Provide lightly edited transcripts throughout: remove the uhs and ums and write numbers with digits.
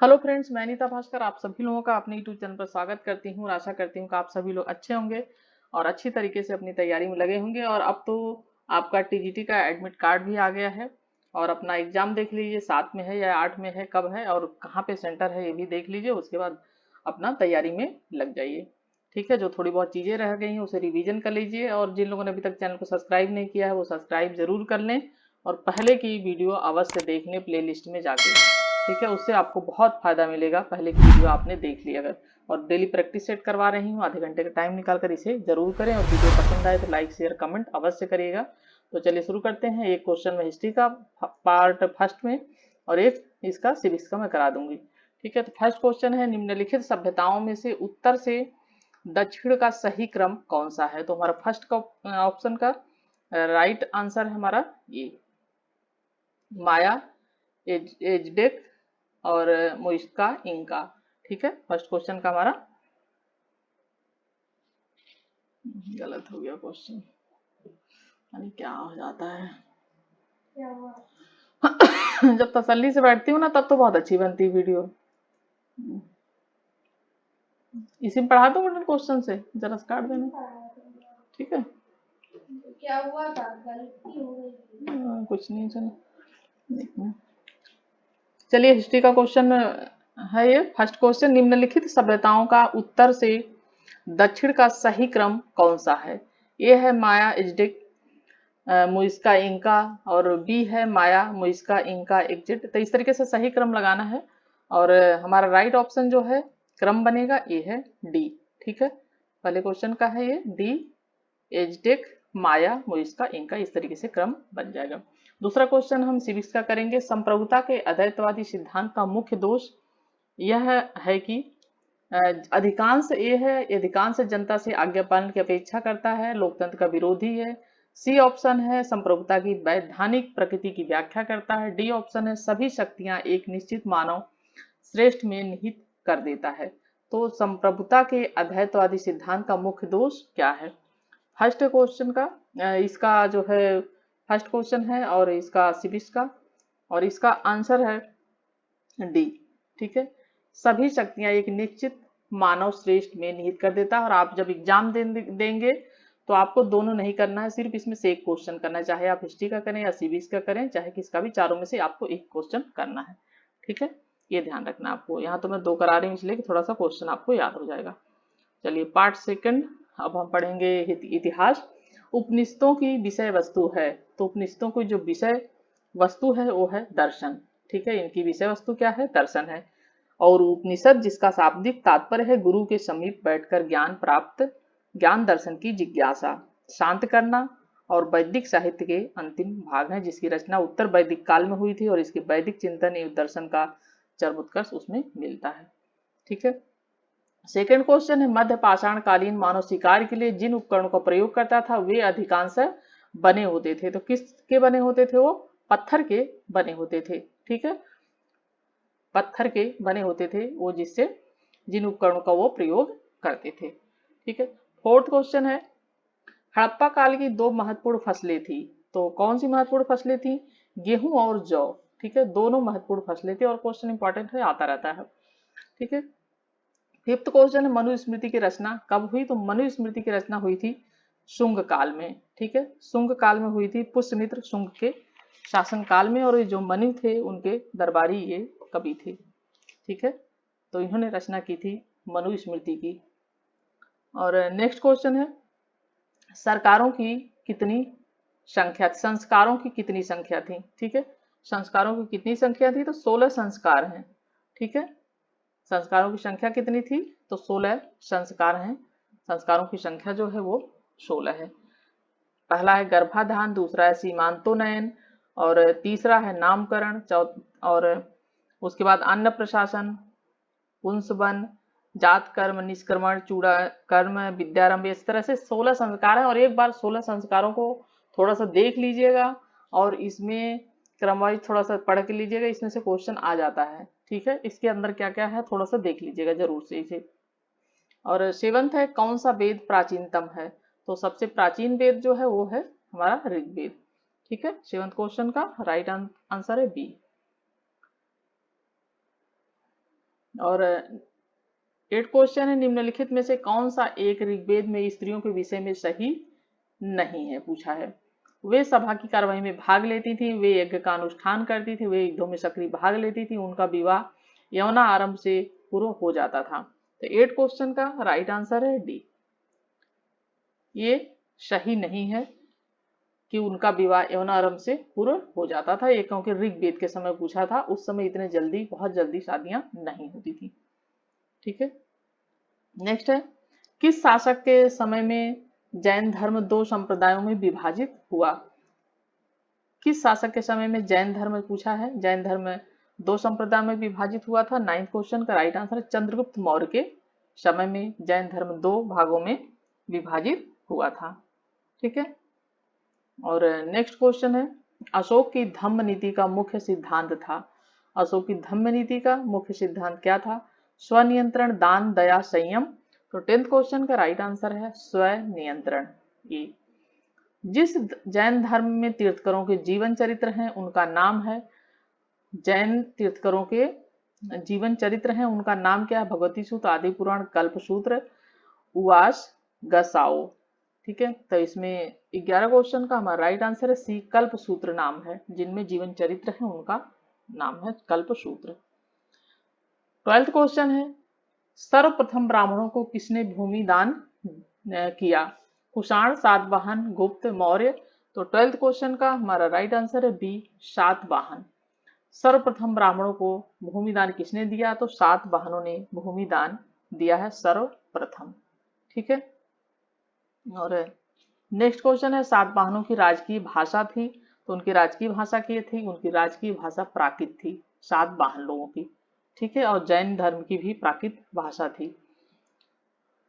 Hello friends, मैं नीता भास्कर आप सभी लोगों का अपने यूट्यूब चैनल पर स्वागत करती हूँ और आशा करती हूँ कि आप सभी लोग अच्छे होंगे और अच्छी तरीके से अपनी तैयारी में लगे होंगे। और अब तो आपका टीजीटी का एडमिट कार्ड भी आ गया है और अपना एग्जाम देख लीजिए, 7 में है या 8 में है, कब है और कहाँ पे सेंटर है ये भी देख लीजिए। उसके बाद अपना तैयारी में लग जाइए। ठीक है, जो थोड़ी बहुत चीज़ें रह गई हैं उसे रिवीजन कर लीजिए और जिन लोगों ने अभी तक चैनल को सब्सक्राइब नहीं किया है वो सब्सक्राइब जरूर कर लें और पहले की वीडियो अवश्य देख लें प्ले लिस्ट में जाके। ठीक है, उससे आपको बहुत फायदा मिलेगा पहले की वीडियो आपने देख ली अगर। और डेली प्रैक्टिस सेट करवा रही हूँ, आधे घंटे का टाइम निकाल कर इसे जरूर करें और वीडियो पसंद आए तो लाइक शेयर कमेंट अवश्य करिएगा। तो चलिए शुरू करते हैं। एक क्वेश्चन में हिस्ट्री का पार्ट फर्स्ट में और एक इसका सिविक्स का मैं करा दूंगी। ठीक है, तो फर्स्ट क्वेश्चन है, निम्नलिखित सभ्यताओं में से उत्तर से दक्षिण का सही क्रम कौन सा है। तो हमारा फर्स्ट का ऑप्शन का राइट आंसर है हमारा ये माया, एजडेक और मुइस्का इंका। ठीक है, फर्स्ट क्वेश्चन का हमारा गलत हो गया क्वेश्चन, यानी क्या हो जाता है। क्या हुआ? जब तसल्ली से बैठती हूँ ना तब तो बहुत अच्छी बनती है वीडियो। इसी में पढ़ा दूँ मॉडल क्वेश्चन से जरा काट देना। ठीक है, क्या हुआ था, गलती हो गई? कुछ नहीं, चलो चलिए हिस्ट्री का क्वेश्चन है ये फर्स्ट क्वेश्चन, निम्नलिखित सभ्यताओं का उत्तर से दक्षिण का सही क्रम कौन सा है। ए है माया, इज्डिक, मुइस्का इंका और बी है माया, मुइस्का इंका, एग्जिट। तो इस तरीके से सही क्रम लगाना है और हमारा राइट ऑप्शन जो है क्रम बनेगा ये है डी। ठीक है, पहले क्वेश्चन का है ये डी, एजटेक, माया, मुइस्का इंका, इस तरीके से क्रम बन जाएगा। दूसरा क्वेश्चन हम सिविक्स का करेंगे। संप्रभुता के अद्वैतवादी सिद्धांत का मुख्य दोष यह है कि अधिकांश ये है, अधिकांश जनता से आज्ञा पालन की अपेक्षा करता है, लोकतंत्र का विरोधी है। सी ऑप्शन है संप्रभुता की वैधानिक प्रकृति की व्याख्या करता है। डी ऑप्शन है सभी शक्तियां एक निश्चित मानव श्रेष्ठ में निहित कर देता है। तो संप्रभुता के अद्वैतवादी सिद्धांत का मुख्य दोष क्या है। फर्स्ट क्वेश्चन का इसका जो है फर्स्ट क्वेश्चन है और इसका सिविक्स का और इसका आंसर है डी। ठीक है, सभी शक्तियां एक निश्चित मानव श्रेष्ठ में निहित कर देता है और आप जब एग्जाम देंगे तो आपको दोनों नहीं करना है, सिर्फ इसमें से एक क्वेश्चन करना है, चाहे आप हिस्ट्री का करें या सिविक्स का करें, चाहे किसका भी, चारों में से आपको एक क्वेश्चन करना है। ठीक है, ये ध्यान रखना आपको। यहाँ तो मैं 2 करा रही हूँ इसलिए कि थोड़ा सा क्वेश्चन आपको याद हो जाएगा। चलिए पार्ट सेकंड, अब हम पढ़ेंगे इतिहास। उपनिषदों की विषय वस्तु है, तो उपनिषदों की जो विषय वस्तु है वो है दर्शन। ठीक है, इनकी विषय वस्तु क्या है, दर्शन है। और उपनिषद जिसका शाब्दिक तात्पर्य है गुरु के समीप बैठकर ज्ञान प्राप्त, ज्ञान दर्शन की जिज्ञासा शांत करना। और वैदिक साहित्य के अंतिम भाग है जिसकी रचना उत्तर वैदिक काल में हुई थी और इसके वैदिक चिंतन एवं दर्शन का चरमोत्कर्ष उसमें मिलता है। ठीक है, सेकेंड क्वेश्चन है, मध्य पाषाण कालीन मानव शिकार के लिए जिन उपकरणों का प्रयोग करता था वे अधिकांश बने होते थे। तो किसके बने होते थे, वो पत्थर के बने होते थे। ठीक है, पत्थर के बने होते थे वो, जिससे जिन उपकरणों का वो प्रयोग करते थे। ठीक है, फोर्थ क्वेश्चन है, हड़प्पा काल की 2 महत्वपूर्ण फसलें थी, तो कौन सी महत्वपूर्ण फसलें थी, गेहूं और जौ। ठीक है, दोनों महत्वपूर्ण फसलें थी और क्वेश्चन इंपॉर्टेंट है, आता रहता है। ठीक है, फिफ्थ क्वेश्चन है, मनुस्मृति की रचना कब हुई। तो मनुस्मृति की रचना हुई थी शुंग काल में। ठीक है, शुंग काल में हुई थी, पुष्यमित्र शुंग के शासन काल में, और ये जो मनु थे उनके दरबारी ये कवि थे। ठीक है, तो इन्होंने रचना की थी मनुस्मृति की। और नेक्स्ट क्वेश्चन है, सरकारों की कितनी संख्या, संस्कारों की कितनी संख्या थी। ठीक है, संस्कारों की कितनी संख्या थी, तो 16 संस्कार हैं। ठीक है, संस्कारों की संख्या कितनी थी, तो 16 संस्कार हैं। संस्कारों की संख्या जो है वो 16 है। पहला है गर्भाधान, दूसरा है सीमांतोन्नयन और तीसरा है नामकरण, और उसके बाद अन्न प्रशासन, पुंसवन, जात कर्म, निष्क्रमण, चूड़ा कर्म, विद्यारंभ, इस तरह से 16 संस्कार हैं। और एक बार 16 संस्कारों को थोड़ा सा देख लीजिएगा और इसमें क्रमवाइज थोड़ा सा पढ़ के लीजिएगा, इसमें से क्वेश्चन आ जाता है। ठीक है, इसके अंदर क्या क्या है थोड़ा सा देख लीजिएगा जरूर से इसे। और सेवंथ है, कौन सा वेद प्राचीनतम है। तो सबसे प्राचीन वेद जो है वो है हमारा ऋग्वेद। ठीक है, सेवंथ क्वेश्चन का राइट आंसर है बी। और 8 क्वेश्चन है, निम्नलिखित में से कौन सा एक ऋग्वेद में स्त्रियों के विषय में सही नहीं है, पूछा है। वे सभा की कार्यवाही में भाग लेती थी, वे यज्ञ का अनुष्ठान करती थी, वे युद्धों में सक्रिय भाग लेती थी, उनका विवाह यौना आरंभ से पूर्व हो जाता था। तो 8 क्वेश्चन का राइट आंसर है डी, ये सही नहीं है कि उनका विवाह यौनारंभ से पूर्व हो जाता था, ये क्योंकि ऋग्वेद के समय पूछा था, उस समय इतने जल्दी बहुत जल्दी शादियां नहीं होती थी। ठीक है, नेक्स्ट है, किस शासक के समय में जैन धर्म 2 संप्रदायों में विभाजित हुआ? किस शासक के समय में जैन धर्म पूछा है, जैन धर्म 2 संप्रदाय में विभाजित हुआ था? 9th क्वेश्चन का राइट आंसर है चंद्रगुप्त मौर्य के समय में जैन धर्म 2 भागों में विभाजित हुआ था। ठीक है, और नेक्स्ट क्वेश्चन है, अशोक की धम्म नीति का मुख्य सिद्धांत था। अशोक की धम्म नीति का मुख्य सिद्धांत क्या था? स्वनियंत्रण, दान, दया, संयम। तो 10th क्वेश्चन का राइट आंसर है स्वनियंत्रण। ये जिस जैन धर्म में तीर्थकरों के जीवन चरित्र हैं उनका नाम है, जैन तीर्थकरों के जीवन चरित्र हैं उनका नाम क्या है? भगवती सूत्र, आदि पुराण, कल्प सूत्र, उवास, गसाओ। ठीक है, तो इसमें 11 क्वेश्चन का हमारा राइट आंसर है सी, कल्प सूत्र नाम है, जिनमें जीवन चरित्र है उनका नाम है कल्प सूत्र। 12th क्वेश्चन है, सर्वप्रथम ब्राह्मणों को किसने भूमि दान किया? कुषाण, सातवाहन, गुप्त, मौर्य। तो 12th क्वेश्चन का हमारा राइट आंसर है बी, सातवाहन। सर्वप्रथम ब्राह्मणों को भूमि दान किसने दिया? तो सातवाहनों ने भूमि दान दिया है सर्वप्रथम। ठीक है, और नेक्स्ट क्वेश्चन है, सातवाहनों की राजकीय भाषा थी, तो उनकी राजकीय भाषा क्या थी? उनकी राजकीय भाषा प्राकृत थी, सातवाहन लोगों की। ठीक है, और जैन धर्म की भी प्राकृत भाषा थी।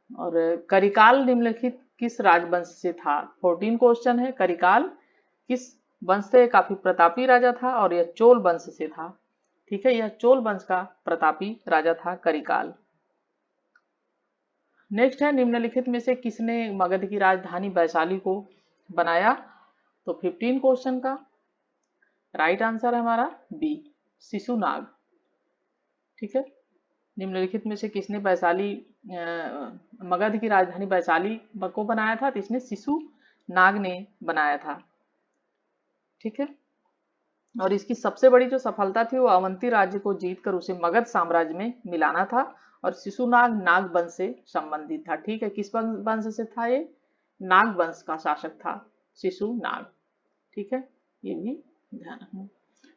और करिकाल निम्नलिखित किस राजवंश से था? 14 क्वेश्चन है, करिकाल किस वंश से? काफी प्रतापी राजा था और यह चोल वंश से था। ठीक है, यह चोल वंश का प्रतापी राजा था करिकाल। नेक्स्ट है, निम्नलिखित में से किसने मगध की राजधानी वैशाली को बनाया? तो 15 क्वेश्चन का राइट आंसर है हमारा बी, शिशुनाग। ठीक है, निम्नलिखित में से किसने वैशाली मगध की राजधानी वैशाली को बनाया था? तो इसने शिशुनाग ने बनाया था। ठीक है, और इसकी सबसे बड़ी जो सफलता थी वो अवंती राज्य को जीतकर उसे मगध साम्राज्य में मिलाना था, और शिशुनाग नाग वंश से संबंधित था। ठीक है, किस वंश से था? ये नाग वंश का शासक था शिशुनाग। ठीक है, ये भी ध्यान रखना।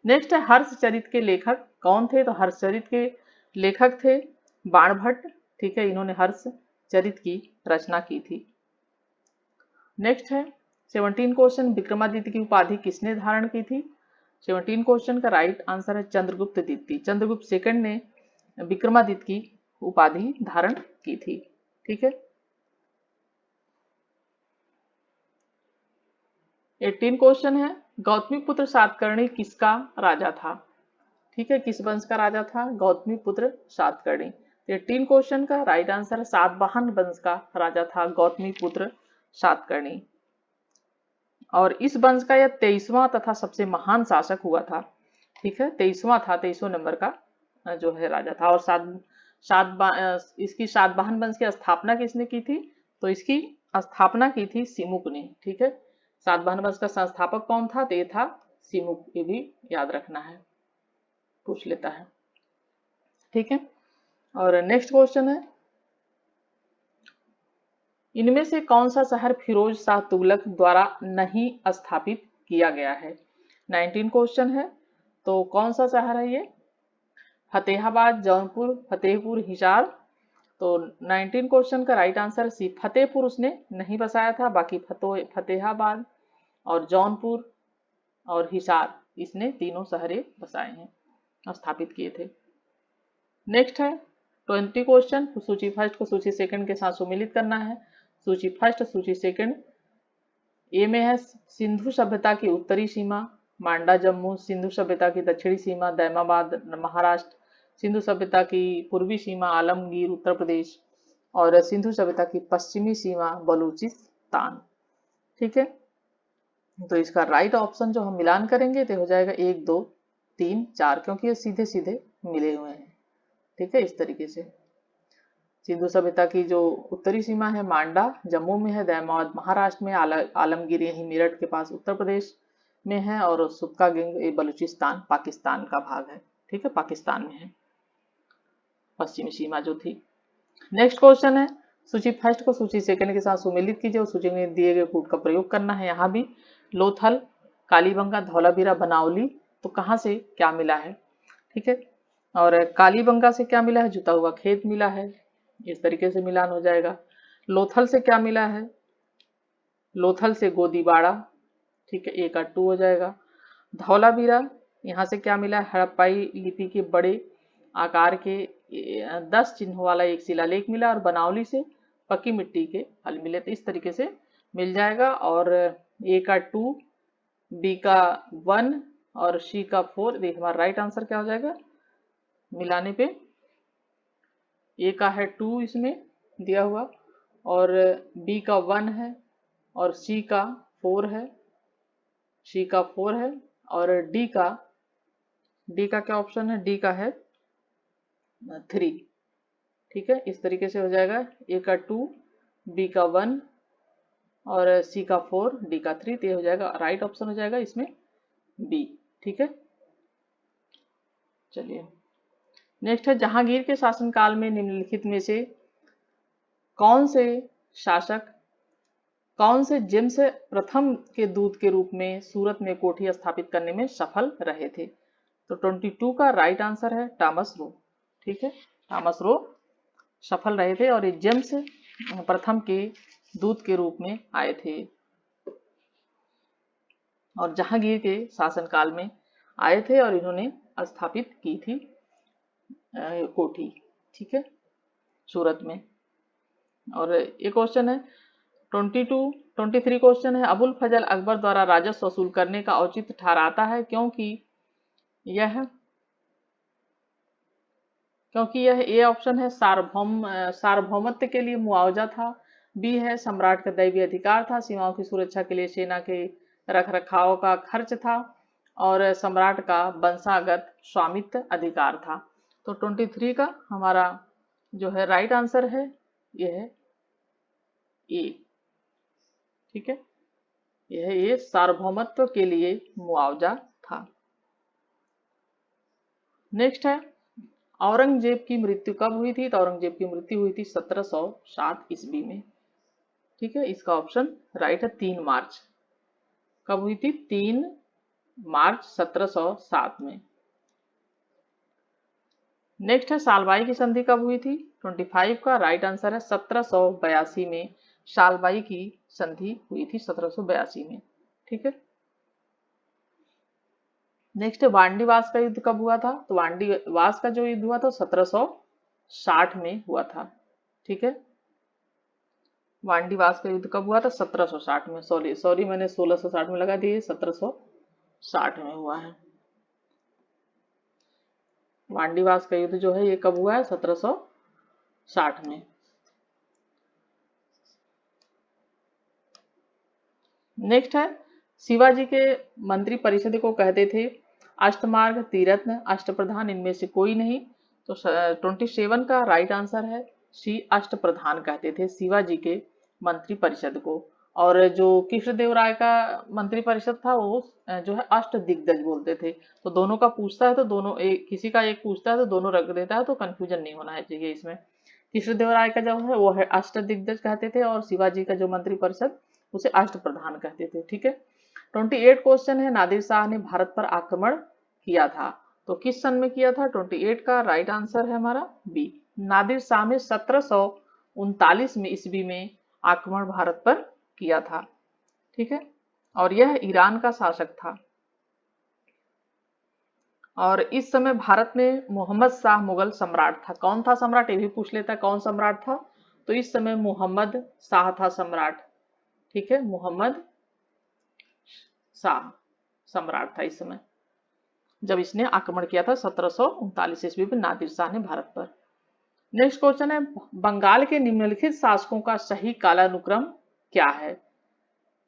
नेक्स्ट है, हर्षचरित के लेखक कौन थे? तो हर्षचरित के लेखक थे बाणभट्ट। ठीक है, इन्होंने हर्षचरित की रचना की थी। नेक्स्ट है 17 क्वेश्चन, विक्रमादित्य की उपाधि किसने धारण की थी? 17 क्वेश्चन का राइट आंसर है चंद्रगुप्त द्वितीय। चंद्रगुप्त सेकंड ने विक्रमादित्य की उपाधि धारण की थी। ठीक है, 18 क्वेश्चन है, गौतमी पुत्र सातकर्णी किसका राजा था? ठीक है, किस वंश का राजा था? गौतमी पुत्र सातकर्णी। 18 क्वेश्चन का राइट आंसर है सातवाहन वंश का राजा था गौतमी पुत्र सातकर्णी, और इस वंश का यह 23वां तथा सबसे महान शासक हुआ था। ठीक है, 23वां था, 23वें नंबर का जो है राजा था। और इसकी सातवाहन वंश की स्थापना किसने की थी? तो इसकी स्थापना की थी सिमुक ने। ठीक है, सातवाहन वंश का संस्थापक कौन था? तो ये था सिमुक, ये भी याद रखना है, पूछ लेता है। ठीक है, और नेक्स्ट क्वेश्चन है, इनमें से कौन सा शहर फिरोज शाह तुगलक द्वारा नहीं स्थापित किया गया है? 19 क्वेश्चन है, तो कौन सा शहर है ये? फतेहाबाद, जौनपुर, फतेहपुर, हिसार। तो 19 क्वेश्चन का राइट आंसर सी, फतेहपुर उसने नहीं बसाया था, बाकी फतेहाबाद और जौनपुर और हिसार इसने तीनों शहरे बसाए हैं, स्थापित किए थे। नेक्स्ट है 20 क्वेश्चन, सूची फर्स्ट को सूची सेकंड के साथ सुमिलित करना है। सूची फर्स्ट, सूची सेकंड। ए में है सिंधु सभ्यता की उत्तरी सीमा मांडा जम्मू, सिंधु सभ्यता की दक्षिणी सीमा दैमाबाद महाराष्ट्र, सिंधु सभ्यता की पूर्वी सीमा आलमगीर उत्तर प्रदेश, और सिंधु सभ्यता की पश्चिमी सीमा बलूचिस्तान। ठीक है, तो इसका राइट ऑप्शन जो हम मिलान करेंगे तो हो जाएगा 1 2 3 4, क्योंकि ये सीधे सीधे मिले हुए हैं। ठीक है, इस तरीके से। सिंधु सभ्यता की जो उत्तरी सीमा है मांडा जम्मू में है, दैमौद महाराष्ट्र में, आलमगीर यही मेरठ के पास उत्तर प्रदेश में है, और सुक्का गेंग ये बलूचिस्तान पाकिस्तान का भाग है, ठीक है, पाकिस्तान में है पश्चिमी सीमा जो थी। नेक्स्ट क्वेश्चन है, सूची फर्स्ट को सूची सेकंड के साथ सुमेलित कीजिए और सूची में दिए गए कूट का प्रयोग करना है। यहाँ भी लोथल, कालीबंगा, धौलावीरा, बनावली, तो कहाँ से क्या मिला है, ठीक है। और कालीबंगा से क्या मिला है, जुता हुआ खेत मिला है, इस तरीके से मिलान हो जाएगा। लोथल से क्या मिला है, लोथल से गोदीबाड़ा, ठीक है, ए का 2 हो जाएगा। धौलावीरा यहाँ से क्या मिला है, हड़प्पाई लिपि के बड़े आकार के 10 चिन्हों वाला एक शिलालेख मिला, और बनावली से पक्की मिट्टी के फल मिले, तो इस तरीके से मिल जाएगा। और ए का 2, बी का 1 और सी का 4, देखिए हमारा राइट आंसर क्या हो जाएगा मिलाने पे। ए का है 2 इसमें दिया हुआ, और बी का 1 है, और सी का 4 है, सी का 4 है, और डी का क्या ऑप्शन है, डी का है 3, ठीक है, इस तरीके से हो जाएगा। ए का 2, बी का 1 और सी का 4, डी का 3, तो ये हो जाएगा राइट ऑप्शन हो जाएगा इसमें बी, ठीक है। चलिए नेक्स्ट है, जहांगीर के शासनकाल में निम्नलिखित में से कौन से शासक कौन से जेम्स प्रथम के दूत के रूप में सूरत में कोठी स्थापित करने में सफल रहे थे, तो 22 का राइट आंसर है टॉमस रो, ठीक है, टॉमस रो सफल रहे थे और ये जेम्स प्रथम के दूत के रूप में आए थे और जहांगीर के शासनकाल में आए थे और इन्होंने स्थापित की थी कोठी, ठीक है, सूरत में। और एक क्वेश्चन है 23 क्वेश्चन है, अबुल फजल अकबर द्वारा राजस्व वसूल करने का औचित्य ठहराता है क्योंकि यह ए ऑप्शन है सार्वभौमत्व के लिए मुआवजा था, बी है सम्राट का दैवीय अधिकार था, सीमाओं की सुरक्षा के लिए सेना के रखरखाव का खर्च था, और सम्राट का वंशागत स्वामित्व अधिकार था। तो 23 का हमारा जो है राइट आंसर है यह है ए, ठीक है, यह ये सार्वभौमत्व के लिए मुआवजा था। नेक्स्ट है, औरंगजेब की मृत्यु कब हुई थी, तो औरंगजेब की मृत्यु हुई थी 1707 ईस्वी में, ठीक है, इसका ऑप्शन राइट है 3 मार्च। कब हुई थी, 3 मार्च 1707 में। नेक्स्ट है, सालबाई की संधि कब हुई थी, 25 का राइट आंसर है 1782 में सालबाई की संधि हुई थी 1782 में, ठीक है। नेक्स्ट है, वांडीवास का युद्ध कब हुआ था, तो वांडीवास का जो युद्ध हुआ था 1760 में हुआ था, ठीक है। वांडीवास का युद्ध कब हुआ था, 1760 में, सॉरी मैंने 1660 में लगा दिए, 1760 में हुआ है। वांडीवास का युद्ध जो है ये कब हुआ है, 1760 में। नेक्स्ट है, शिवाजी के मंत्री परिषद को कहते थे अष्टमार्ग, तीरत्न, अष्टप्रधान, इनमें से कोई नहीं, तो 27 का राइट आंसर है सी, अष्टप्रधान कहते थे शिवाजी के मंत्री परिषद को। और जो कृष्णदेवराय का मंत्री परिषद था वो जो है अष्ट दिग्गज बोलते थे, तो दोनों का पूछता है तो दोनों किसी का एक पूछता है तो दोनों रख देता है, तो कंफ्यूजन नहीं होना चाहिए इसमें। कृष्णदेवराय का जो है वो है अष्ट दिग्गज कहते थे और शिवाजी का जो मंत्री परिषद उसे अष्ट प्रधान कहते थे, ठीक है। 28 क्वेश्चन है, नादिर शाह ने भारत पर आक्रमण किया था, तो किस सन में किया था, 28 का राइट आंसर है हमारा बी, नादिर शाह ने 1739 में ईस्वी में आक्रमण भारत पर किया था, ठीक है, और यह ईरान का शासक था। और इस समय भारत में मोहम्मद शाह मुगल सम्राट था। कौन था सम्राट, ये भी पूछ लेता है कौन सम्राट था, तो इस समय मोहम्मद शाह था सम्राट, ठीक है, मोहम्मद शाह सम्राट था इस समय जब इसने आक्रमण किया था 1739 ईस्वी में नादिर शाह ने भारत पर। नेक्स्ट क्वेश्चन है, बंगाल के निम्नलिखित शासकों का सही कालानुक्रम क्या है,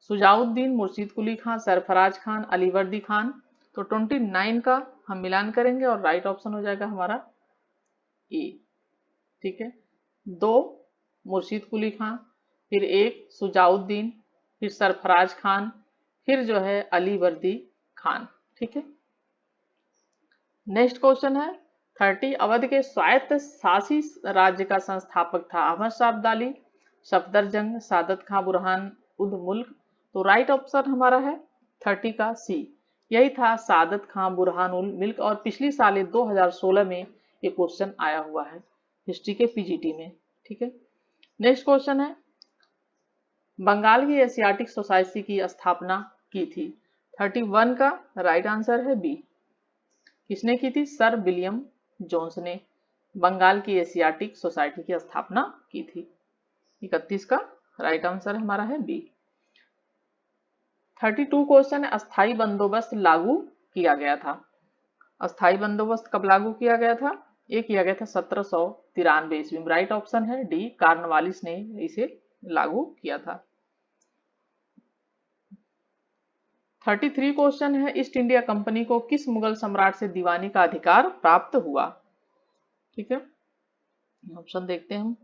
सुजाउद्दीन, मुर्शीद कुली खान, सरफराज खान, अलीवर्दी खान, तो 29 का हम मिलान करेंगे और राइट ऑप्शन हो जाएगा हमारा ए, ठीक है। 2 मुर्शीद कुली खां, फिर 1 सुजाउद्दीन, फिर सरफराज खान, फिर जो है अली वर्दी खान, ठीक है। नेक्स्ट क्वेश्चन है 30 अवध के स्वायत्त शासी राज्य का संस्थापक था अहमद शाह अब्दाली, सफदरजंग, सादत खां बुरहान उद मुल्क। तो राइट ऑप्शन हमारा है 30 का सी, यही था सादत खां बुरहान उल मुल्क। और पिछली साल 2016 में ये क्वेश्चन आया हुआ है हिस्ट्री के पीजीटी में, ठीक है। नेक्स्ट क्वेश्चन है बंगाल की एशियाटिक सोसाइटी की स्थापना की थी। 31 का राइट आंसर है बी। किसने की थी? सर विलियम जोन्स ने बंगाल की एशियाटिक सोसाइटी की स्थापना की थी। 31 का राइट आंसर हमारा है बी। 32 क्वेश्चन है अस्थाई बंदोबस्त लागू किया गया था। अस्थाई बंदोबस्त कब लागू किया गया था? ये किया गया था 1793 ईस्वी में। राइट ऑप्शन है डी, कार्नवालिस ने इसे लागू किया था। 33 क्वेश्चन है ईस्ट इंडिया कंपनी को किस मुगल सम्राट से दीवानी का अधिकार प्राप्त हुआ? ठीक है, ऑप्शन देखते हैं हम।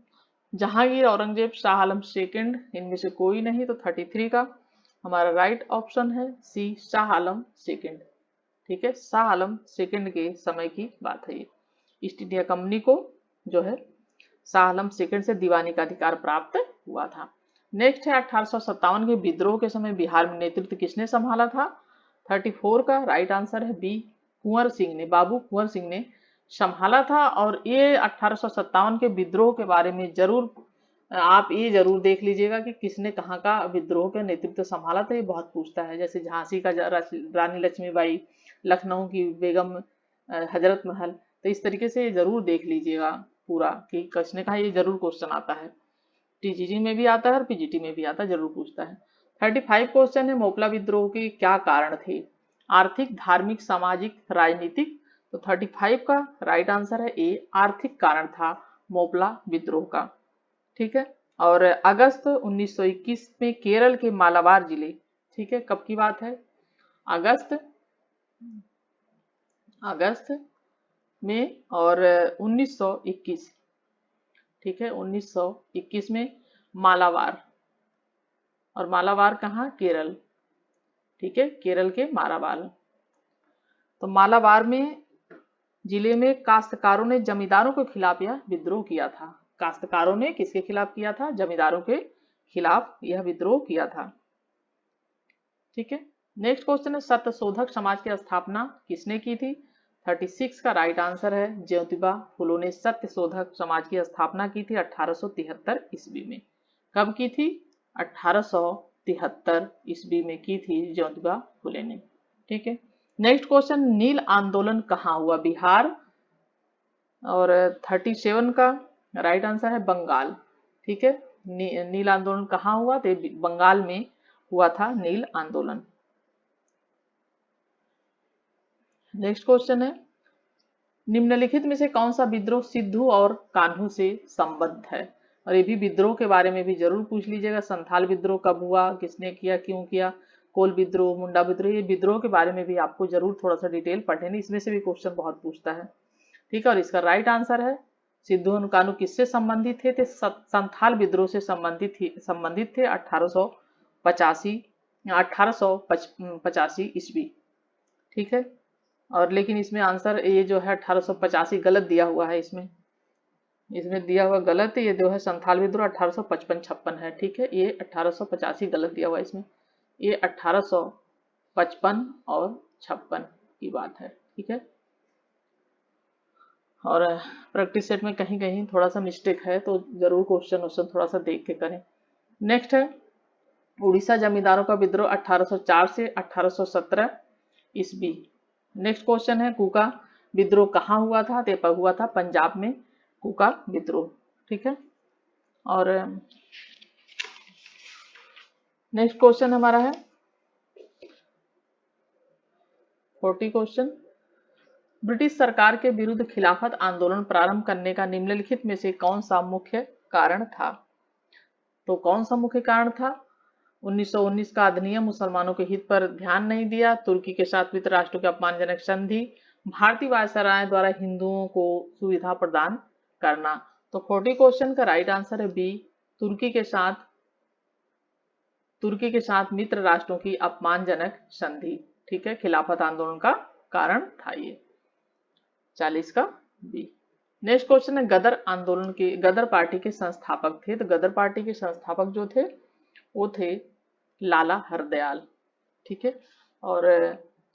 जहांगीर, औरंगजेब, शाह आलम सेकंड, इनमें से कोई नहीं। तो 33 का हमारा राइट ऑप्शन है सी, शाह आलम सेकंड, ठीक है। शाह आलम सेकंड के समय की बात है ये। ईस्ट इंडिया कंपनी को जो है शाह आलम सेकंड से दीवानी का अधिकार प्राप्त हुआ था। नेक्स्ट है 1857 के विद्रोह के समय बिहार में नेतृत्व किसने संभाला था? 34 का राइट आंसर है बी, कुंवर सिंह ने, बाबू कुंवर सिंह ने संभाला था। और ये 1857 के विद्रोह के बारे में जरूर आप ये जरूर देख लीजिएगा कि किसने कहाँ का विद्रोह का नेतृत्व संभाला था, ये बहुत पूछता है। जैसे झांसी का रानी लक्ष्मीबाई, लखनऊ की बेगम हजरत महल, तो इस तरीके से जरूर देख लीजिएगा पूरा कि किसने कहा, ये जरूर क्वेश्चन आता है, टीजीटी में भी आता है और पीजीटी में भी आता है, जरूर पूछता है। 35 क्वेश्चन है मोपला विद्रोह के क्या कारण थे? आर्थिक, धार्मिक, सामाजिक, राजनीतिक। तो 35 का राइट आंसर है ए, आर्थिक कारण था मोपला विद्रोह का, ठीक है। और अगस्त 1921 में केरल के मालाबार जिले, ठीक है, कब की बात है? अगस्त में और 1921, ठीक है, 1921 में मालाबार, और मालाबार कहाँ? केरल, ठीक है, केरल के मालाबार। तो मालाबार में जिले में काश्तकारों ने जमींदारों के खिलाफ यह विद्रोह किया था। काश्तकारों ने किसके खिलाफ किया था? जमींदारों के खिलाफ यह विद्रोह किया था, ठीक है। नेक्स्ट क्वेश्चन है सत्यशोधक समाज की स्थापना किसने की थी? 36 का राइट आंसर है ज्योतिबा फुले ने सत्यशोधक समाज की स्थापना की थी 1873 ईस्वी में। कब की थी? 1873 ईस्वी में की थी ज्योतिबा फुले ने, ठीक है। नेक्स्ट क्वेश्चन नील आंदोलन कहाँ हुआ? बिहार। और 37 का राइट आंसर है बंगाल, ठीक है। नील आंदोलन कहाँ हुआ? तो बंगाल में हुआ था नील आंदोलन। नेक्स्ट क्वेश्चन है निम्नलिखित में से कौन सा विद्रोह सिद्धू और कान्हू से संबद्ध है? और ये भी विद्रोह के बारे में भी जरूर पूछ लीजिएगा। संथाल विद्रोह कब हुआ, किसने किया, क्यों किया, कोल विद्रोह, मुंडा विद्रोह, ये विद्रोह के बारे में भी आपको जरूर थोड़ा सा डिटेल पढ़ने नहीं, इसमें से भी क्वेश्चन बहुत पूछता है, ठीक है। और इसका राइट आंसर है सिद्धू और कान्हू किससे संबंधित थे? संथाल विद्रोह से संबंधित थे 1885 ईस्वी, ठीक है। और लेकिन इसमें आंसर ये जो है 1885 गलत दिया हुआ है, इसमें दिया हुआ गलत है। ये जो है संथाल विद्रोह 1855-56 है, ठीक है। ये 1885 गलत दिया हुआ है इसमें, ये 1855 और 56 की बात है, ठीक है। और प्रैक्टिस सेट में कहीं कहीं थोड़ा सा मिस्टेक है, तो जरूर क्वेश्चन थोड़ा सा देख के करें। नेक्स्ट है उड़ीसा जमींदारों का विद्रोह 1804 से 1817 ईस्वी। नेक्स्ट क्वेश्चन है कूका विद्रोह कहाँ हुआ था? तो हुआ था पंजाब में कूका विद्रोह, ठीक है। और नेक्स्ट क्वेश्चन हमारा है 40 क्वेश्चन ब्रिटिश सरकार के विरुद्ध खिलाफत आंदोलन प्रारंभ करने का निम्नलिखित में से कौन सा मुख्य कारण था? तो कौन सा मुख्य कारण था? 1919 का अधिनियम मुसलमानों के हित पर ध्यान नहीं दिया, तुर्की के साथ मित्र राष्ट्रों की अपमानजनक संधि, भारतीय वायसराय द्वारा हिंदुओं को सुविधा प्रदान करना। तो 40 क्वेश्चन का राइट आंसर है बी, तुर्की के साथ मित्र राष्ट्रों की अपमानजनक संधि। ठीक है, खिलाफत आंदोलन का कारण था ये। 40 का बी। नेक्स्ट क्वेश्चन है गदर पार्टी के संस्थापक थे। तो गदर पार्टी के संस्थापक जो थे वो थे लाला हरदयाल। ठीक है, और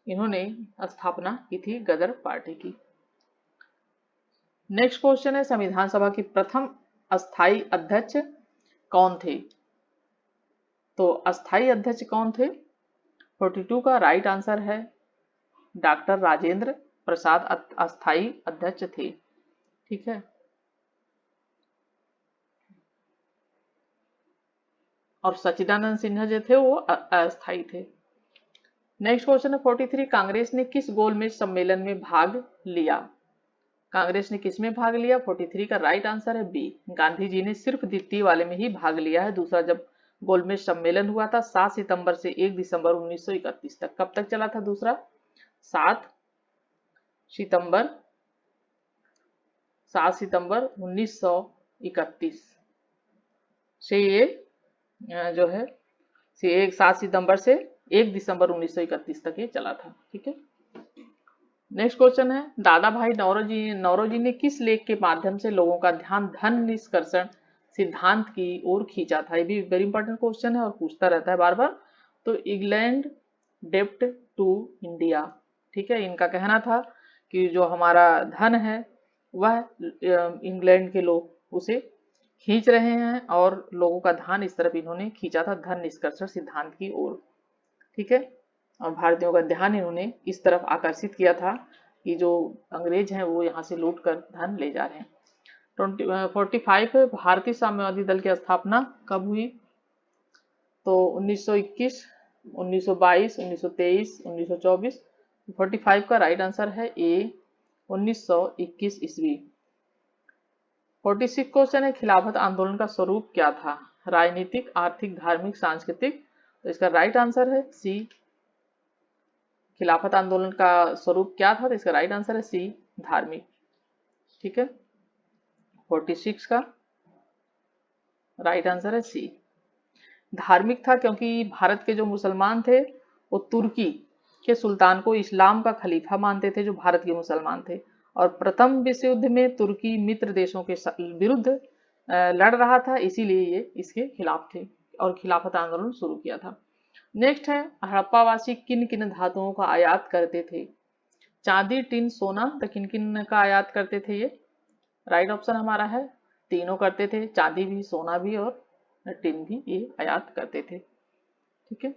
इन्होंने स्थापना की थी गदर पार्टी की। नेक्स्ट क्वेश्चन है संविधान सभा की प्रथम अस्थाई अध्यक्ष कौन थे। तो अस्थाई अध्यक्ष कौन थे? 42 का राइट आंसर है डॉक्टर राजेंद्र प्रसाद अस्थाई अध्यक्ष थे। ठीक है, और सच्चिदानंद सिन्हा जो थे वो अस्थाई थे। नेक्स्ट क्वेश्चन है 43, कांग्रेस ने किस गोलमेज सम्मेलन में भाग लिया? कांग्रेस ने किस में भाग लिया? 43 का राइट आंसर है बी, गांधी जी ने सिर्फ द्वितीय वाले में ही भाग लिया है। दूसरा जब गोलमेज सम्मेलन हुआ था 7 सितंबर से 1 दिसंबर 1931 तक। कब तक चला था दूसरा? 7 सितंबर 1931 से ये जो है 7 सितंबर से 1 दिसंबर 1931 तक ये चला था। ठीक है, नेक्स्ट क्वेश्चन है दादा भाई नौरोजी ने किस लेख के माध्यम से लोगों का ध्यान धन निष्कर्षण सिद्धांत की ओर खींचा था? ये भी वेरी इंपॉर्टेंट क्वेश्चन है और पूछता रहता है बार बार। तो इंग्लैंड डेप्ट टू इंडिया। ठीक है, इनका कहना था कि जो हमारा धन है वह इंग्लैंड के लोग उसे खींच रहे हैं और लोगों का ध्यान इस तरफ इन्होंने खींचा था धन निष्कर्षण सिद्धांत की ओर। ठीक है, और भारतीयों का ध्यान इन्होंने इस तरफ आकर्षित किया था कि जो अंग्रेज हैं वो यहाँ से लूट कर धन ले जा रहे हैं। 45 भारतीय साम्यवादी दल की स्थापना कब हुई? तो 1921, 1922, 1923, 1924। 45 का राइट आंसर है ए, 1921 ईस्वी। 46 क्वेश्चन है खिलाफत आंदोलन का स्वरूप क्या था? राजनीतिक, आर्थिक, धार्मिक, सांस्कृतिक। तो इसका राइट आंसर है सी, खिलाफत आंदोलन का स्वरूप क्या था? तो इसका राइट आंसर है सी, धार्मिक। ठीक है, 46 का राइट आंसर है सी, धार्मिक था, क्योंकि भारत के जो मुसलमान थे वो तुर्की के सुल्तान को इस्लाम का खलीफा मानते थे जो भारत के मुसलमान थे, और प्रथम विश्व युद्ध में तुर्की मित्र देशों के विरुद्ध लड़ रहा था, इसीलिए ये इसके खिलाफ थे और खिलाफत आंदोलन शुरू किया था। नेक्स्ट है हड़प्पावासी किन किन धातुओं का आयात करते थे? चांदी, टिन, सोना। तो किन किन का आयात करते थे ये? राइट ऑप्शन हमारा है तीनों करते थे, चांदी भी, सोना भी और टिन भी ये आयात करते थे। ठीक है,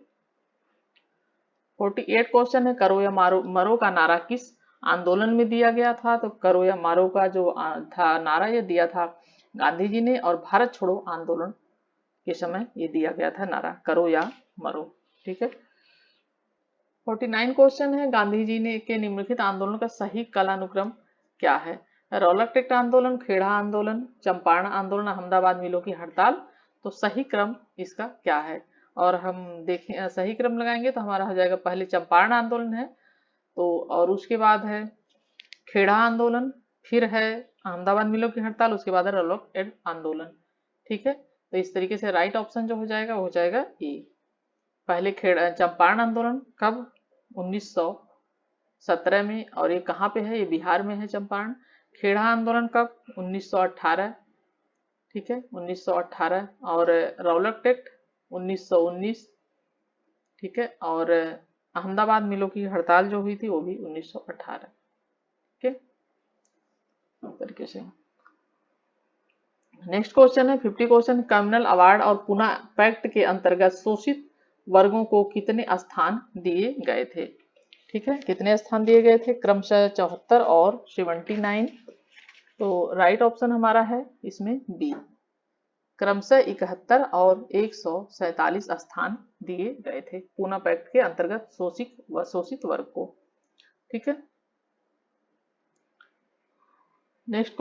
48 क्वेश्चन है करो या मरो का नारा किस आंदोलन में दिया गया था? तो करो या मरो का जो था नारा ये दिया था गांधी जी ने, और भारत छोड़ो आंदोलन के समय ये दिया गया था नारा करो या मरो। ठीक है, 49 क्वेश्चन है गांधी जी ने के निम्नलिखित आंदोलन का सही कालानुक्रम क्या है? रौलक टेक्ट आंदोलन, खेड़ा आंदोलन, चंपारण आंदोलन, अहमदाबाद मिलों की हड़ताल। तो सही क्रम इसका क्या है? और हम देखें सही क्रम लगाएंगे तो हमारा हो जाएगा पहले चंपारण आंदोलन है, तो और उसके बाद है खेड़ा आंदोलन, फिर है अहमदाबाद मिलों की हड़ताल, उसके बाद है रौलक टेक्ट आंदोलन। ठीक है, तो इस तरीके से राइट ऑप्शन जो हो जाएगा वो हो जाएगा ए। पहले चंपारण आंदोलन कब? 1917 में, और ये कहाँ पे है? ये बिहार में है चंपारण। खेड़ा आंदोलन कब? 1918। ठीक है, 1918। और रौलक टेक्ट 1919। ठीक है, और अहमदाबाद मिलों की हड़ताल जो हुई थी वो भी 1918। ठीक है, इस तरीके से। नेक्स्ट क्वेश्चन है 50 क्वेश्चन, कम्युनल अवार्ड और पुना पैक्ट के अंतर्गत शोषित वर्गों को कितने स्थान दिए गए थे? ठीक है, कितने स्थान दिए गए थे? क्रमशः 74 और 79। तो राइट ऑप्शन हमारा है इसमें बी, क्रमशः 71 और 147 स्थान दिए गए थे पूना पैक्ट के अंतर्गत शोषित वर्ग को। ठीक है, नेक्स्ट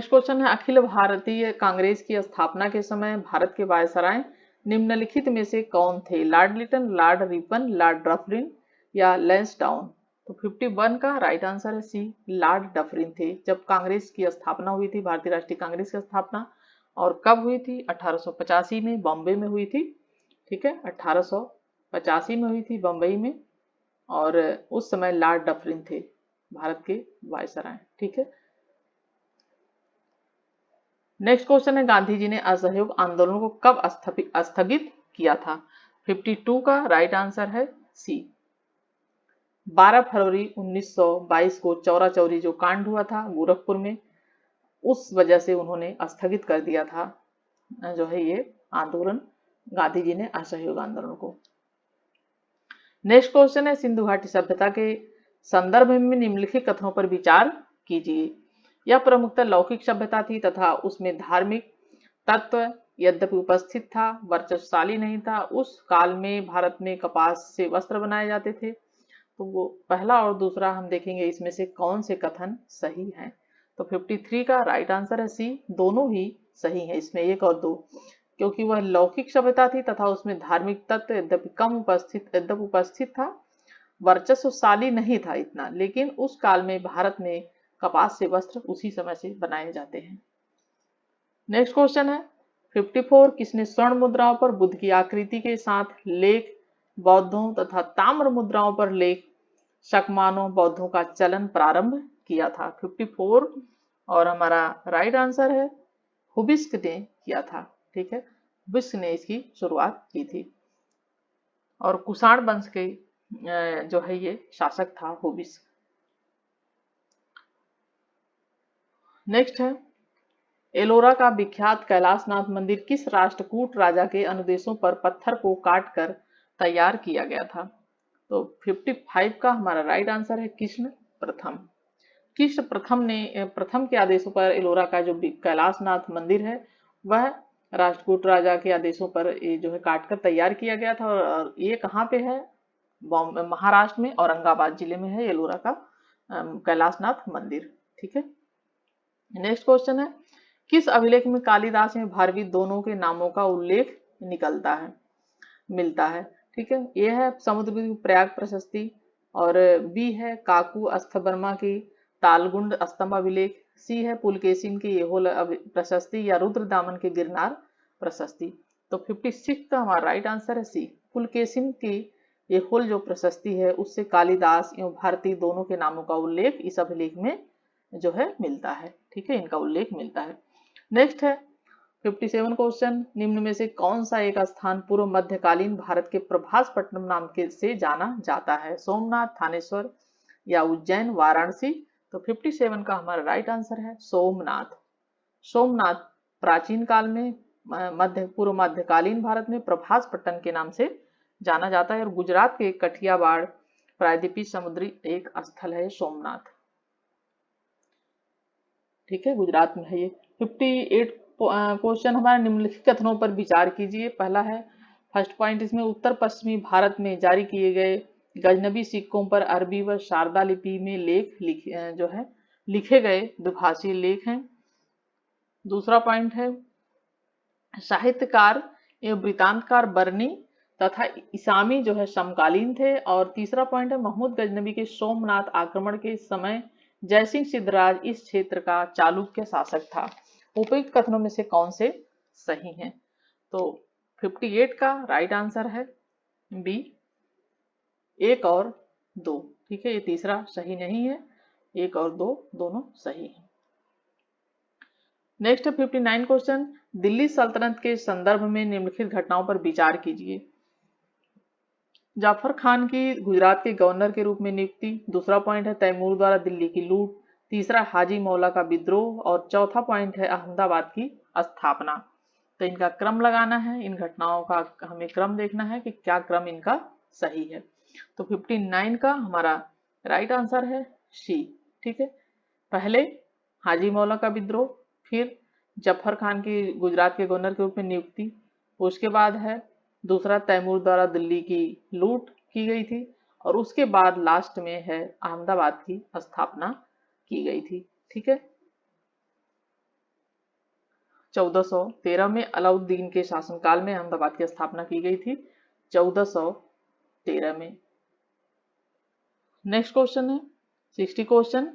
क्वेश्चन है अखिल भारतीय कांग्रेस की स्थापना के समय भारत के वायसराय निम्नलिखित में से कौन थे? Lord Lytton, Lord Ripon, Lord Dufferin या लैंसडाउन। तो 51 का राइट आंसर है सी, लॉर्ड डफरिन थे जब कांग्रेस की स्थापना हुई थी, भारतीय राष्ट्रीय कांग्रेस की स्थापना। और कब हुई थी? 1885 में बॉम्बे में हुई थी। ठीक है, 1885 में हुई थी बम्बई में। और उस समय लॉर्ड डफरिन थे भारत के वायसराय। ठीक है, नेक्स्ट क्वेश्चन है, गांधी जी ने असहयोग आंदोलन को कब स्थगित किया था? 52 का राइट आंसर है सी, 12 फरवरी 1922 को चौरा चौरी जो कांड हुआ था गोरखपुर में, उस वजह से उन्होंने स्थगित कर दिया था जो है ये आंदोलन, गांधी जी ने असहयोग आंदोलन को। नेक्स्ट क्वेश्चन है, सिंधु घाटी सभ्यता के संदर्भ में निम्नलिखित कथनों पर विचार कीजिए। यह प्रमुखतः लौकिक सभ्यता थी तथा उसमें धार्मिक तत्व यद्यपि उपस्थित था, वर्चस्वशाली नहीं था। उस काल में भारत में कपास से वस्त्र बनाए जाते थे। तो वो पहला और दूसरा हम देखेंगे इसमें से कौन से कथन सही हैं। तो 53 का राइट आंसर है सी, दोनों ही सही है इसमें, एक और दो, क्योंकि वह लौकिक सभ्यता थी तथा उसमें धार्मिक तत्व यद्यपि उपस्थित था, वर्चस्वशाली नहीं था इतना, लेकिन उस काल में भारत में कपास से वस्त्र उसी समय से बनाए जाते हैं। नेक्स्ट क्वेश्चन है, 54 किसने स्वर्ण मुद्राओं पर बुद्ध की आकृति के साथ लेख बौद्धों तथा ताम्र मुद्राओं पर लेख शकमानों बौद्धों का चलन प्रारंभ किया था? 54 और हमारा राइट आंसर है हुबिस्क ने किया था। ठीक है, हुबिस्क ने इसकी शुरुआत की थी और कुषाण वंश के जो है ये शासक था हुबिस्क। नेक्स्ट है, एलोरा का विख्यात कैलाशनाथ मंदिर किस राष्ट्रकूट राजा के अनुदेशों पर पत्थर को काटकर तैयार किया गया था? तो 55 का हमारा राइट आंसर है कृष्ण प्रथम। कृष्ण प्रथम के आदेशों पर एलोरा का जो कैलाशनाथ मंदिर है वह राष्ट्रकूट राजा के आदेशों पर ये जो है काटकर तैयार किया गया था। और ये कहाँ पे है? महाराष्ट्र में औरंगाबाद जिले में है एलोरा का कैलाशनाथ मंदिर। ठीक है, नेक्स्ट क्वेश्चन है, किस अभिलेख में कालिदास एवं भारवी दोनों के नामों का उल्लेख मिलता है? ठीक है, ये है समुद्रगुप्त की प्रयाग प्रशस्ति, और बी है काकू अस्थवर्मा की तालगुंड स्तंभ अभिलेख, सी है पुलकेशिन की येहोल प्रशस्ति या रुद्र दामन की गिरनार प्रशस्ति। तो 56 का हमारा राइट आंसर है सी, पुलकेशिन की येहोल जो प्रशस्ति है उससे कालिदास एवं भारती दोनों के नामों का उल्लेख इस अभिलेख में जो है मिलता है। ठीक है, इनका उल्लेख मिलता है। नेक्स्ट है 57 क्वेश्चन, निम्न में से कौन सा एक स्थान पूर्व मध्यकालीन भारत के प्रभासपट्टनम नाम के से जाना जाता है? सोमनाथ, थानेश्वर या उज्जैन, वाराणसी? तो 57 का हमारा राइट आंसर है सोमनाथ। सोमनाथ प्राचीन काल में पूर्व मध्यकालीन भारत में प्रभासपट्टन के नाम से जाना जाता है और गुजरात के कठियावाड़ प्रायद्वीपीय समुद्री एक स्थल है सोमनाथ। ठीक है, गुजरात में है ये। 58 क्वेश्चन हमारे निम्नलिखित कथनों पर विचार कीजिए। पहला है, फर्स्ट पॉइंट इसमें, उत्तर पश्चिमी भारत में जारी किए गए गजनबी सिक्कों पर अरबी व शारदा लिपि में लिखे गए द्विभाषी लेख हैं। दूसरा पॉइंट है, साहित्यकार एवं वृतांतकार बरनी तथा इसामी जो है समकालीन थे। और तीसरा पॉइंट है, महमूद गजनबी के सोमनाथ आक्रमण के समय जयसिंह सिद्धराज इस क्षेत्र का चालुक्य शासक था। उपयुक्त कथनों में से कौन से सही हैं? तो 58 का राइट आंसर है बी, 1 और 2। ठीक है, ये तीसरा सही नहीं है, 1 और 2 दोनों सही है। नेक्स्ट है 59 क्वेश्चन, दिल्ली सल्तनत के संदर्भ में निम्नलिखित घटनाओं पर विचार कीजिए। जाफर खान की गुजरात के गवर्नर के रूप में नियुक्ति, दूसरा पॉइंट है तैमूर द्वारा दिल्ली की लूट, तीसरा हाजी मौला का विद्रोह और चौथा पॉइंट है अहमदाबाद की स्थापना। तो इनका क्रम लगाना है, इन घटनाओं का हमें क्रम देखना है कि क्या क्रम इनका सही है। तो 59 का हमारा राइट आंसर है सी। ठीक है, पहले हाजी मौला का विद्रोह, फिर जफर खान की गुजरात के गवर्नर के रूप में नियुक्ति, उसके बाद है दूसरा तैमूर द्वारा दिल्ली की लूट की गई थी, और उसके बाद लास्ट में है अहमदाबाद की स्थापना की गई थी। ठीक है, 1413 में अलाउद्दीन के शासनकाल में अहमदाबाद की स्थापना की गई थी, 1413 में। नेक्स्ट क्वेश्चन है 60 क्वेश्चन,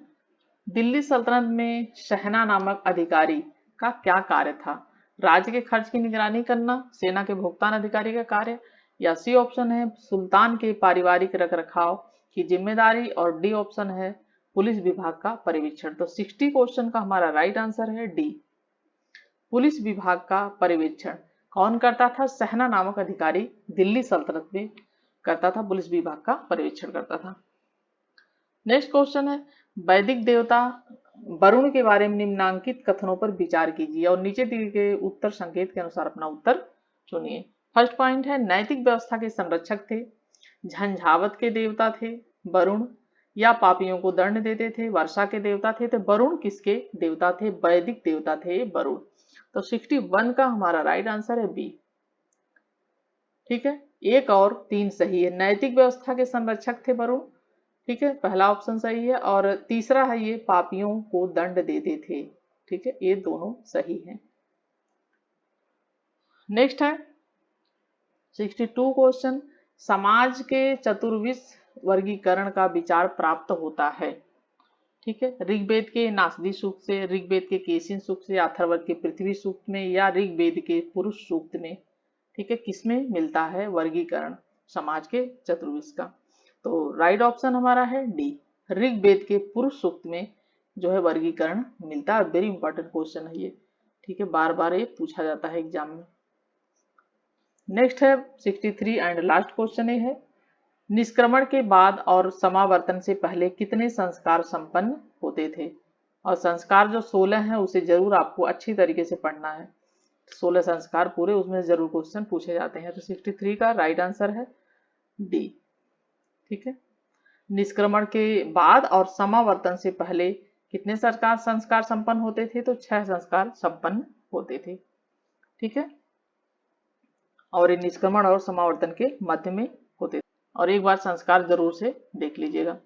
दिल्ली सल्तनत में शहना नामक अधिकारी का क्या कार्य था? राज्य के खर्च की निगरानी करना, सेना के भुगतान अधिकारी का कार्य, या सी ऑप्शन है सुल्तान के पारिवारिक रख रखाव की जिम्मेदारी, और डी ऑप्शन है पुलिस विभाग का परिवीक्षण। तो 60 क्वेश्चन का हमारा राइट आंसर है डी, पुलिस विभाग का परिवीक्षण कौन करता था? शहना नामक अधिकारी दिल्ली सल्तनत में करता था, पुलिस विभाग का परिवीक्षण करता था। नेक्स्ट क्वेश्चन है वैदिक देवता वरुण के बारे में निम्नांकित कथनों पर विचार कीजिए और नीचे दिए गए उत्तर संकेत के अनुसार अपना उत्तर चुनिए। फर्स्ट पॉइंट है नैतिक व्यवस्था के संरक्षक थे, झंझावत के देवता थे वरुण, या पापियों को दंड देते थे, वर्षा के देवता थे। तो वरुण किसके देवता थे? वैदिक देवता थे वरुण। तो 61 का हमारा राइट आंसर है बी। ठीक है, 1 और 3 सही है। नैतिक व्यवस्था के संरक्षक थे वरुण, ठीक है, पहला ऑप्शन सही है, और तीसरा है ये पापियों को दंड देते थे। ठीक है, ये दोनों सही हैं। नेक्स्ट है 62 क्वेश्चन, समाज के चतुर्विश वर्गीकरण का विचार प्राप्त होता है। ठीक है, ऋग्वेद के नासदी सूक्त से, ऋग्वेद के केशिन सूक्त से, अथर्ववेद के पृथ्वी सूक्त में, या ऋग्वेद के पुरुष सूक्त में। ठीक है, किसमें मिलता है वर्गीकरण समाज के चतुर्विश का? तो राइट ऑप्शन हमारा है डी, ऋग्वेद के पुरुष सूक्त में जो है वर्गीकरण मिलता है। वेरी इंपॉर्टेंट क्वेश्चन है ये। ठीक है, बार बार ये पूछा जाता है एग्जाम में। नेक्स्ट है 63 एंड लास्ट क्वेश्चन ये है, निष्क्रमण के बाद और समावर्तन से पहले कितने संस्कार संपन्न होते थे? और संस्कार जो 16 हैं उसे जरूर आपको अच्छी तरीके से पढ़ना है। 16 संस्कार पूरे, उसमें जरूर क्वेश्चन पूछे जाते हैं। तो 63 का राइट आंसर है डी। ठीक है, निष्क्रमण के बाद और समावर्तन से पहले कितने संस्कार संपन्न होते थे? तो 6 संस्कार संपन्न होते थे। ठीक है, और ये निष्क्रमण और समावर्तन के मध्य में होते थे। और एक बार संस्कार जरूर से देख लीजिएगा।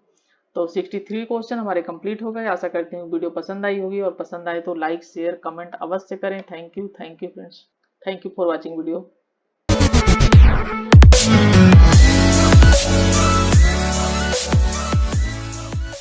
तो 63 क्वेश्चन हमारे कंप्लीट हो गए। आशा करते हैं वीडियो पसंद आई होगी, और पसंद आए तो लाइक शेयर कमेंट अवश्य करें। Thank you friends, thank you for watching video.